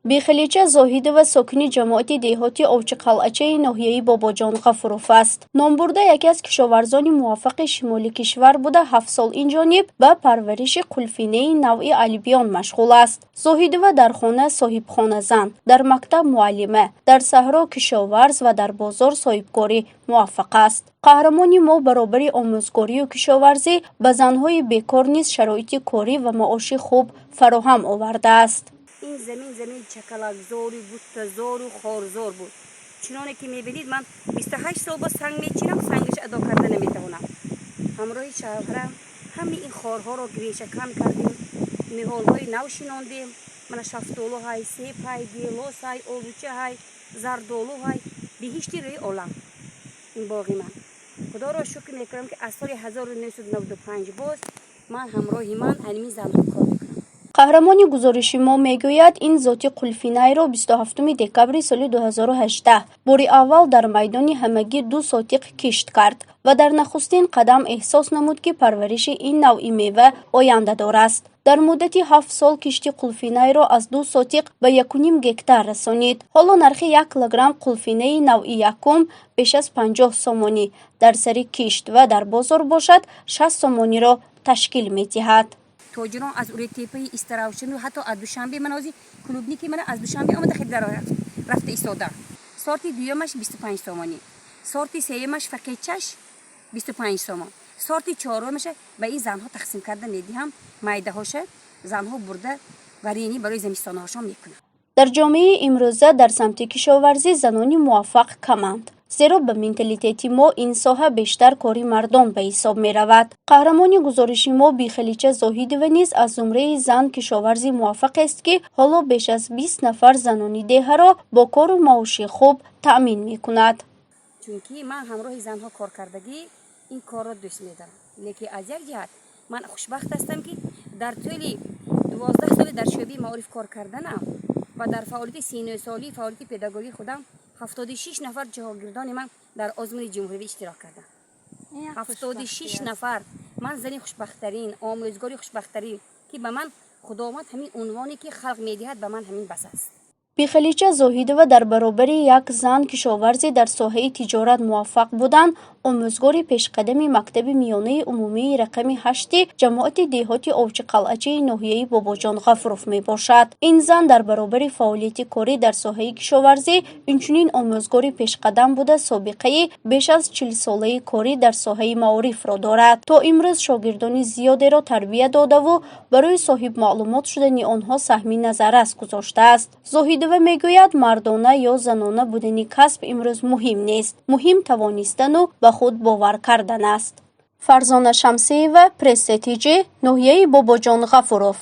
بیخلیچه زاهدова ساکن جماعت دهاتی اوچقلعچه ناحیه باباجان غفروف است. نامبرده یکی از کشاورزان موفق شمال کشور بوده 7 سال این جانب به پرورش قلفینه نوع البیان مشغول است. زاهدова در خانه صاحب خانه زن، در مکتب معلمه، در صحرا کشاورز و در بازار صاحبکاری موفق است. قهرمان ما برابر آموزگاری و کشاورزی به زنهای بیکار نیز شرایط کاری و معاش خوب فراهم آورده است. این زمین چکلک زاری بود، تزار و خارزار بود. چنانه که میبینید من 28 سال با سنگ میچینم، سنگش ادا کرده نمیتونم. همراه شوهرم همین این خارها رو گریشه کم کردیم، نهالهای نو شیناندیم. من شفتالو های، سیب های، گیلاس های، آلوچه های، زردالو های، بهشتی روی عالم این باغی من. خدا را شکر میکنم که از سال 1995 باز من همراه من علمی زنها کار میکنم. قهرمان گزارش ما میگوید این ذاتی قلفینه را 27 دکبر سال 2018 بار اول در میدان همگی 2 ساتق کشت کرد و در نخستین قدم احساس نمود که پرورش این نوع میوه آینده دار است. در مدت 7 سال کشتی قلفینه را از 2 ساتق به 1.5 گکتار رسانید. حالا نرخ 1 کیلوگرم قلفینه نوع یکم بیش از 50 سومانی در سر کشت و در بازار باشد 60 سومانی را تشکیل می‌دهد. تاجران از اوری تیپی استراوشن و حتی از دوشنبه منازی کلوبنی که من از دوشنبه آمده خیلی در رفته ایستاده. سارتی دویمش 25 سومانی، سارتی سیمش فکیچش 25 سومان، سارتی چهارمش به این زنها تقسیم کرده میدیم. مایده هاشه زنها برده ورینی برای زمستان هاشون میکنه. در جامعه امروزه در سمت کشاورزی زنانی موفق کمند. زیرا به منتالیته ما این ساحه بیشتر کاری مردان به حساب می رود. قهرمان گزارش ما بیخلیچه زاهدова نیز از زمره زن کشاورزی موفق است که حالا بیش از 20 نفر زنانی ده را با کار و معاش خوب تأمین می کند. چونکی من همراه زنها کار کردگی این کار را دوست می‌دارم. لیکن از یک جهت من خوشبخت هستم که در طول 12 سال در شعبه معارف کار کردنم و در فعالیت 39 سالی فعالیت پداگوژی خودم 76 نفر شاگردان من در آزمون جمهوری اشتراک کردن. 76 نفر. من زنی خوشبخت‌ترین، آموزگاری خوشبخت‌ترین که به من خداوند همین عنوانی که خلق می‌دهد به من همین بس است. بیخلیچه زاهدова در برابر یک زن کشاورزی در ساحه تجارت موفق بودند. آموزگار پیشقدم مکتب میانه عمومی رقم 8 جماعت دهاتی اوچقلعچه ناحیه باباجان غفروف می باشد. این زن در برابر فعالیت کاری در ساحه کشاورزی اینچنین آموزگار پیشقدم بوده سابقه بیش از 40 ساله کاری در ساحه معارف را دارد. تا امروز شاگردان زیادی را تربیت داده و برای صاحب معلومات شدن آنها سهم نظررس گذاشته است. زاهدова میگوید مردانه یا زنانه بودن کسب امروز مهم نیست. مهم توانستن و به خود باور کردن است. فرزانه شمسی‌eva، پرس تیجی، ناحیه باباجان غفروف.